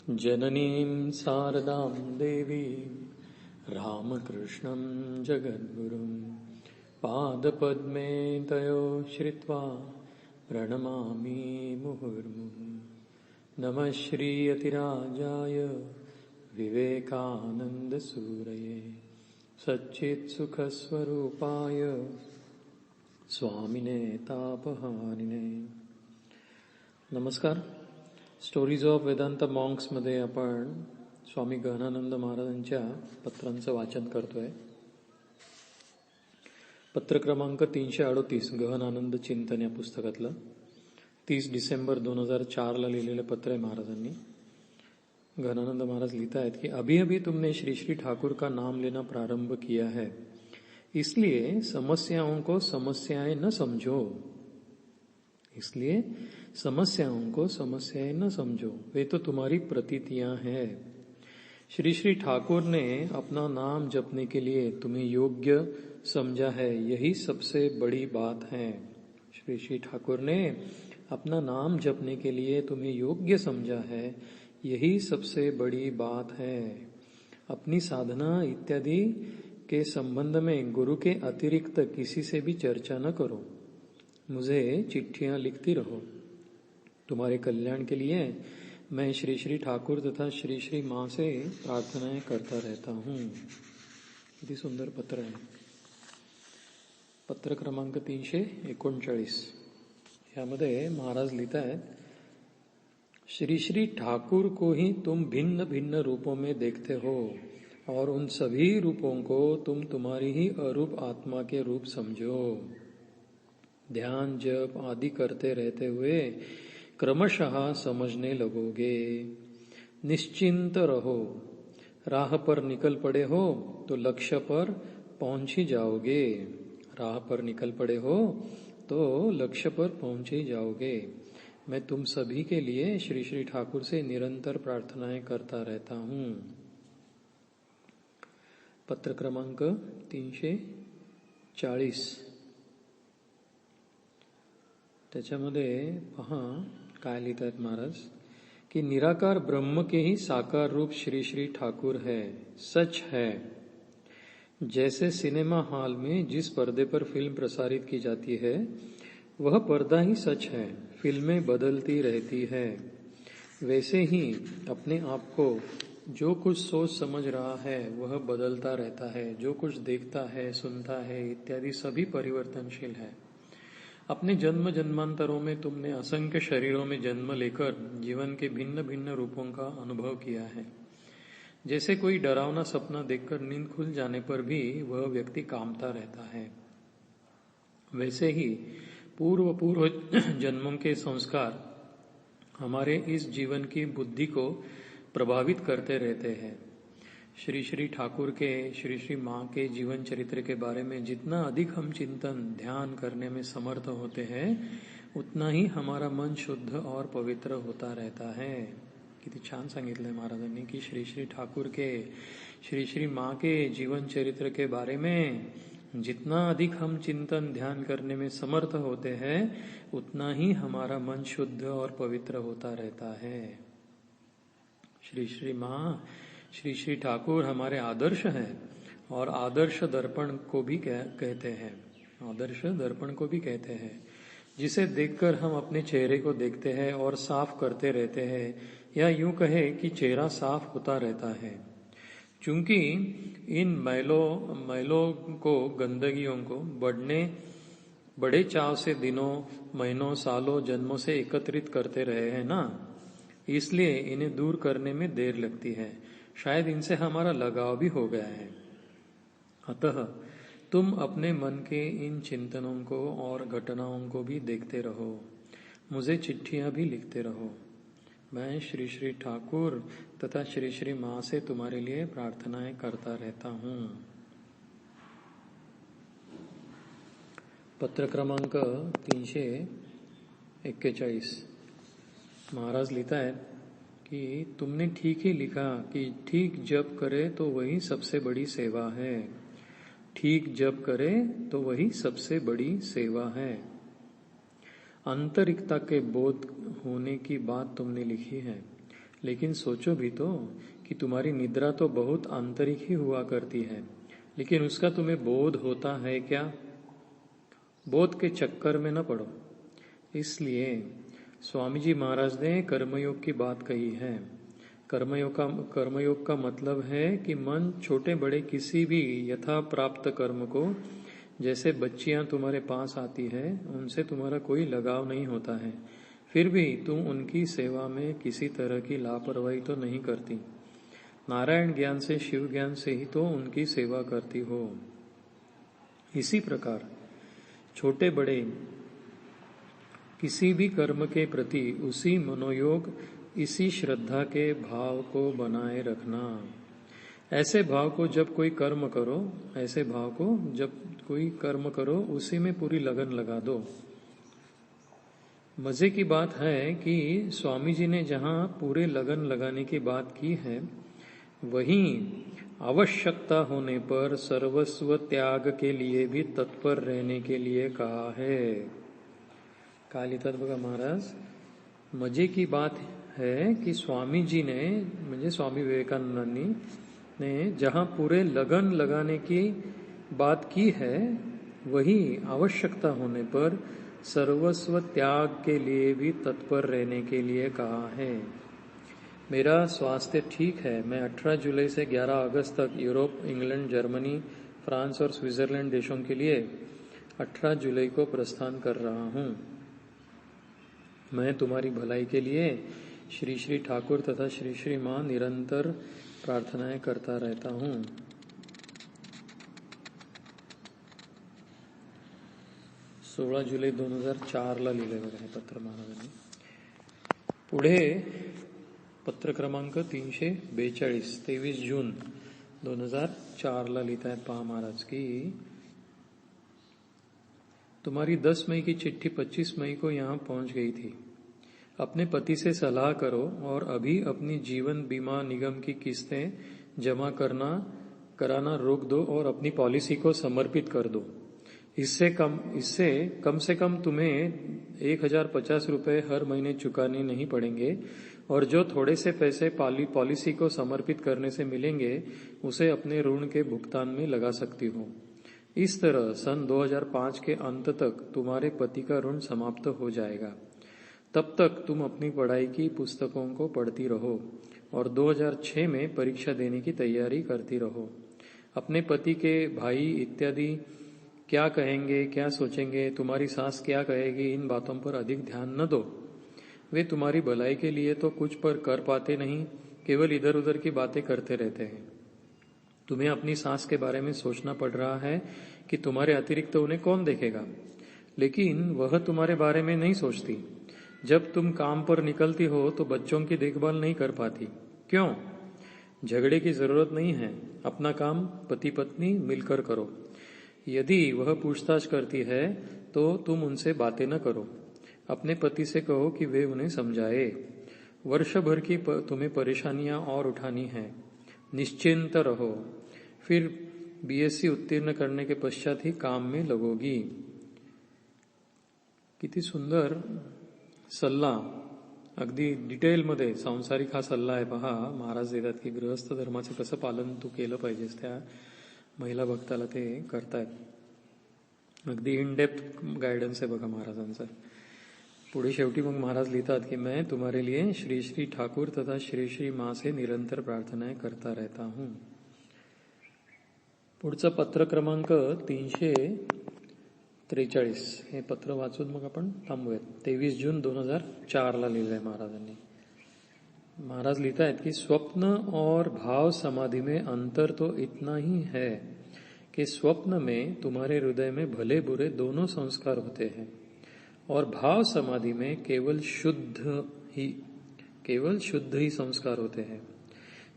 जननीं शारदां देवीं रामकृष्णं जगद्गुरुं पादपद्मे तयो श्रित्वा प्रणमामि मुहुर्मुहुः। नमः श्रीयतिराजाय विवेकानन्दसूरये सच्चित्सुखस्वरूपाय स्वामिने तापहारिणे। नमस्कार. स्टोरीज ऑफ वेदांत मॉन्क्स मध्ये आपण स्वामी गहनानंद महाराजांच्या पत्रांचं वाचन करतोय. पत्र क्रमांक 338 गहनानंद चिंतन या पुस्तकातलं 30 डिसेंबर 2004 ला लिहिलेलं पत्र आहे महाराजांनी. गहनानंद महाराज लिखता है कि अभी अभी तुमने श्री श्री ठाकुर का नाम लेना प्रारंभ किया है, इसलिए समस्याओं को समस्याएं न समझो. इसलिए समस्याओं को समस्याएं न समझो, वे तो तुम्हारी प्रतीतियां हैं. श्री श्री ठाकुर ने अपना नाम जपने के लिए तुम्हें योग्य समझा है, यही सबसे बड़ी बात है. श्री श्री ठाकुर ने अपना नाम जपने के लिए तुम्हें योग्य समझा है, यही सबसे बड़ी बात है. अपनी साधना इत्यादि के संबंध में गुरु के अतिरिक्त किसी से भी चर्चा न करो. मुझे चिट्ठियां लिखती रहो. तुम्हारे कल्याण के लिए मैं श्री श्री ठाकुर तथा श्री श्री माँ से प्रार्थनाएं करता रहता हूँ. किती सुंदर पत्र आहे. पत्र क्रमांक 339 यामध्ये महाराज लिहित आहेत, श्री श्री ठाकुर को ही तुम भिन्न भिन्न रूपों में देखते हो और उन सभी रूपों को तुम तुम्हारी ही अरूप आत्मा के रूप समझो. ध्यान जप आदि करते रहते हुए क्रमशः समझने लगोगे. निश्चिंत रहो. राह पर निकल पड़े हो तो लक्ष्य पर पहुंच ही जाओगे. राह पर निकल पड़े हो तो लक्ष्य पर पहुंच ही जाओगे. मैं तुम सभी के लिए श्री श्री ठाकुर से निरंतर प्रार्थनाएं करता रहता हूँ. पत्र क्रमांक 340 त्याच्यामध्ये पहा काय लिहितात महाराज कि निराकार ब्रह्म के ही साकार रूप श्री श्री ठाकुर है, सच है. जैसे सिनेमा हॉल में जिस पर्दे पर फिल्म प्रसारित की जाती है वह पर्दा ही सच है, फिल्में बदलती रहती है. वैसे ही अपने आप को जो कुछ सोच समझ रहा है वह बदलता रहता है. जो कुछ देखता है सुनता है इत्यादि सभी परिवर्तनशील है. अपने जन्म जन्मांतरों में तुमने असंख्य शरीरों में जन्म लेकर जीवन के भिन्न भिन्न रूपों का अनुभव किया है. जैसे कोई डरावना सपना देखकर नींद खुल जाने पर भी वह व्यक्ति कांपता रहता है, वैसे ही पूर्व जन्मों के संस्कार हमारे इस जीवन की बुद्धि को प्रभावित करते रहते हैं. श्री श्री ठाकुर के श्री श्री माँ के जीवन चरित्र के बारे में जितना अधिक हम चिंतन ध्यान करने में समर्थ होते हैं उतना ही हमारा मन शुद्ध और पवित्र होता रहता है. किती छान सांगितलंय महाराजांनी की श्री श्री ठाकुर के श्री श्री माँ के जीवन चरित्र के बारे में जितना अधिक हम चिंतन ध्यान करने में समर्थ होते हैं उतना ही हमारा मन शुद्ध और पवित्र होता रहता है. श्री श्री माँ श्री श्री ठाकुर हमारे आदर्श हैं और आदर्श दर्पण को भी कहते हैं. आदर्श दर्पण को भी कहते हैं जिसे देखकर हम अपने चेहरे को देखते हैं और साफ करते रहते हैं, या यूं कहे कि चेहरा साफ होता रहता है. चूंकि इन मैलों को गंदगियों को बड़े चाव से दिनों महीनों सालों जन्मों से एकत्रित करते रहे हैं ना, इसलिए इन्हें दूर करने में देर लगती है. शायद इनसे हमारा लगाव भी हो गया है. अतः तुम अपने मन के इन चिंतनों को और घटनाओं को भी देखते रहो. मुझे चिट्ठियां भी लिखते रहो. मैं श्री श्री ठाकुर तथा श्री श्री माँ से तुम्हारे लिए प्रार्थनाएं करता रहता हूँ. पत्र क्रमांक 341 महाराज लिखता है कि तुमने ठीक ही लिखा कि ठीक जप करे तो वही सबसे बड़ी सेवा है. ठीक जप करे तो वही सबसे बड़ी सेवा है. आंतरिकता के बोध होने की बात तुमने लिखी है, लेकिन सोचो भी तो कि तुम्हारी निद्रा तो बहुत आंतरिक ही हुआ करती है, लेकिन उसका तुम्हें बोध होता है क्या? बोध के चक्कर में न पड़ो। इसलिए स्वामी जी महाराज ने कर्मयोग की बात कही है। कर्मयोग का मतलब है कि मन छोटे बड़े किसी भी यथा प्राप्त कर्म को, जैसे बच्चियां तुम्हारे पास आती है उनसे तुम्हारा कोई लगाव नहीं होता है, फिर भी तुम उनकी सेवा में किसी तरह की लापरवाही तो नहीं करती। नारायण ज्ञान से, शिव ज्ञान से ही तो उनकी सेवा करती हो। इसी प्रकार छोटे बड़े किसी भी कर्म के प्रति उसी मनोयोग, इसी श्रद्धा के भाव को बनाए रखना। ऐसे भाव को जब कोई कर्म करो, ऐसे भाव को जब कोई कर्म करो उसी में पूरी लगन लगा दो। मजे की बात है कि स्वामी जी ने जहाँ पूरे लगन लगाने की बात की है, वहीं आवश्यकता होने पर सर्वस्व त्याग के लिए भी तत्पर रहने के लिए कहा है। काली तत्व का महाराज, मजे की बात है कि स्वामी जी ने, मुझे स्वामी विवेकानंद ने जहाँ पूरे लगन लगाने की बात की है, वही आवश्यकता होने पर सर्वस्व त्याग के लिए भी तत्पर रहने के लिए कहा है। मेरा स्वास्थ्य ठीक है। मैं 18 जुलाई से 11 अगस्त तक यूरोप, इंग्लैंड, जर्मनी, फ्रांस और स्विट्जरलैंड देशों के लिए 18 जुलाई को प्रस्थान कर रहा हूँ। मैं तुम्हारी भलाई के लिए श्री श्री ठाकुर तथा श्री श्री माँ निरंतर प्रार्थनाएं करता रहता हूँ। सोळा जुलै 2004 ला लिहिलंय बघा हे पत्र महाराजांनी। पुढे पत्र क्रमांक 342, 23 जून 2004 ला लिखता है पहा महाराज की, तुम्हारी 10 मई की चिट्ठी 25 मई को यहाँ पहुंच गई थी। अपने पति से सलाह करो और अभी अपनी जीवन बीमा निगम की किस्तें जमा कराना रोक दो और अपनी पॉलिसी को समर्पित कर दो। इससे कम से कम तुम्हें 1050 रुपए हर महीने चुकाने नहीं पड़ेंगे और जो थोड़े से पैसे पॉलिसी को समर्पित करने से मिलेंगे उसे अपने ऋण के भुगतान में लगा सकती हो। इस तरह सन 2005 के अंत तक तुम्हारे पति का ऋण समाप्त हो जाएगा। तब तक तुम अपनी पढ़ाई की पुस्तकों को पढ़ती रहो और 2006 में परीक्षा देने की तैयारी करती रहो। अपने पति के भाई इत्यादि क्या कहेंगे, क्या सोचेंगे, तुम्हारी सास क्या कहेगी, इन बातों पर अधिक ध्यान न दो। वे तुम्हारी भलाई के लिए तो कुछ पर कर पाते नहीं, केवल इधर उधर की बातें करते रहते हैं। तुम्हें अपनी सास के बारे में सोचना पड़ रहा है कि तुम्हारे अतिरिक्त उन्हें कौन देखेगा, लेकिन वह तुम्हारे बारे में नहीं सोचती। जब तुम काम पर निकलती हो तो बच्चों की देखभाल नहीं कर पाती। क्यों? झगड़े की जरूरत नहीं है। अपना काम पति पत्नी मिलकर करो। यदि वह पूछताछ करती है तो तुम उनसे बातें न करो। अपने पति से कहो कि वे उन्हें समझाए। वर्ष भर की तुम्हें परेशानियां और उठानी है। निश्चिंत रहो, फिर बीएससी उत्तीर्ण करने के पश्चात ही काम में लगोगी। किती सुंदर सल्ला, अगदी डिटेलमध्ये सांसारिक हा सल्ला आहे पहा महाराज देतात की गृहस्थ धर्माचं कसं पालन तू केलं पाहिजेस, त्या महिला भक्ताला ते करतायत। अगदी इन डेप्थ गायडन्स आहे बघा महाराजांचा। पुढे शेवटी मग महाराज लिहितात की मैं तुम्हारे लिए श्री श्री ठाकुर तथा श्री श्री माँ से निरंतर प्रार्थनाएं करता रहता हूँ। पुढचं पत्र क्रमांक 343 हे पत्र वाचून मग आपण थांबूयात। 23 जून 2004 ला लिहिलंय महाराजांनी। महाराज लिखता है कि स्वप्न और भाव समाधि में अंतर तो इतना ही है कि स्वप्न में तुम्हारे हृदय में भले बुरे दोनों संस्कार होते हैं और भाव समाधि में केवल शुद्ध ही संस्कार होते हैं।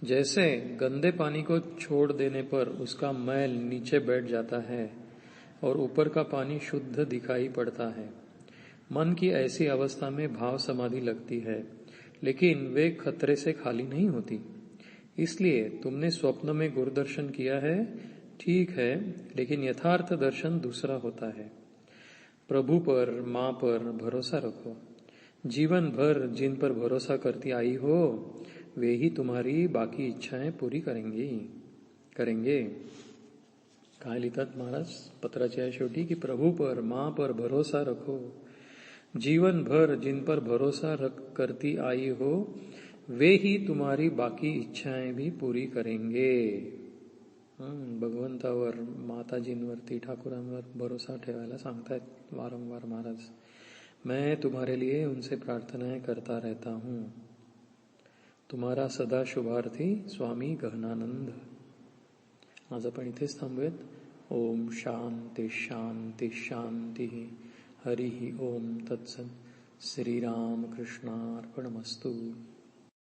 जैसे गंदे पानी को छोड़ देने पर उसका मैल नीचे बैठ जाता है और ऊपर का पानी शुद्ध दिखाई पड़ता है, मन की ऐसी अवस्था में भाव समाधि लगती है, लेकिन वे खतरे से खाली नहीं होती। इसलिए तुमने स्वप्न में गुरु दर्शन किया है, ठीक है, लेकिन यथार्थ दर्शन दूसरा होता है। प्रभु पर, माँ पर भरोसा रखो। जीवन भर जिन पर भरोसा करती आई हो वे ही तुम्हारी बाकी इच्छाएं पूरी करेंगे। काय लिहितात महाराज पत्राच्या शेवटी की प्रभू पर माँ पर भरोसा रखो, जीवन भर जिन पर भरोसा रख करती आई हो वे ही तुम्हारी बाकी इच्छाएं भी पूरी करेंगे। भगवंतावर, माताजींवरती, ठाकुरांवर भरोसा ठेवायला सांगतायत वारंवार महाराज। मैं तुम्हारे लिए उनसे प्रार्थनाएं करता रहता हूं। तुम्हारा सदा शुभार्थी स्वामी गहनानंद। आज आपण इथेच थांबूयात। ओम शांती शांती शांती। हरि ओम तत्सत। श्रीराम कृष्णार्पणमस्तु।